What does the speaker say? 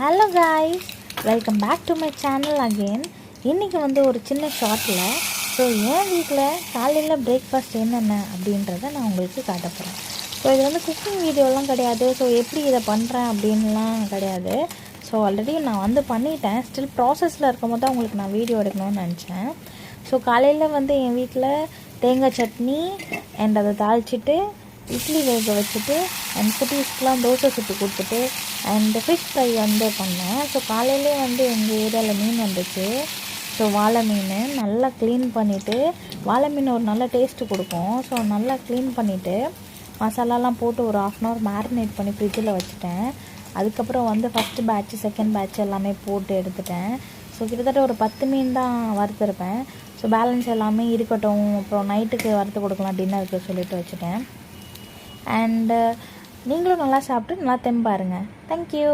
Hello guys, welcome back to my channel again. இன்றைக்கி ஒரு சின்ன ஷார்ட்டில் என் வீட்டில் காலையில் பிரேக்ஃபாஸ்ட் என்னென்ன அப்படின்றத நான் உங்களுக்கு காட்ட போகிறேன். இது குக்கிங் வீடியோலாம் கிடையாது. எப்படி இதை பண்ணுறேன் அப்படின்லாம் கிடையாது. ஆல்ரெடி நான் பண்ணிட்டேன். ஸ்டில் ப்ராசஸில் இருக்கும் போது தான் உங்களுக்கு நான் வீடியோ எடுக்கணும்னு நினச்சேன். காலையில் என் வீட்டில் தேங்காய் சட்னி அண்ட் அதை தாளிச்சிட்டு இட்லி வேக வச்சுட்டு அண்ட் குட்டீஸ்க்கெலாம் தோசை சுட்டு கொடுத்துட்டு அண்ட் ஃபிஷ் ஃப்ரை பண்ணேன். காலையிலே எங்கள் ஏரியாவில் மீன் வந்துச்சு. வாழை மீன் நல்லா க்ளீன் பண்ணிவிட்டு, வாழை மீன் ஒரு நல்ல டேஸ்ட்டு கொடுக்கும். நல்லா க்ளீன் பண்ணிவிட்டு மசாலாலாம் போட்டு ஒரு 1/2 hour மேரினேட் பண்ணி ஃப்ரிட்ஜில் வச்சுட்டேன். அதுக்கப்புறம் ஃபஸ்ட்டு பேட்ச் செகண்ட் பேட்ச் எல்லாமே போட்டு எடுத்துட்டேன். கிட்டத்தட்ட ஒரு 10 மீன் தான் வறுத்துருப்பேன். பேலன்ஸ் எல்லாமே இருக்கட்டும், அப்புறம் நைட்டுக்கு வறுத்து கொடுக்கலாம் டின்னருக்கு சொல்லிட்டு வச்சுட்டேன். அண்டு நீங்களும் நல்லா சாப்பிட்டு நல்லா தெம்பாருங்க. தேங்க்யூ.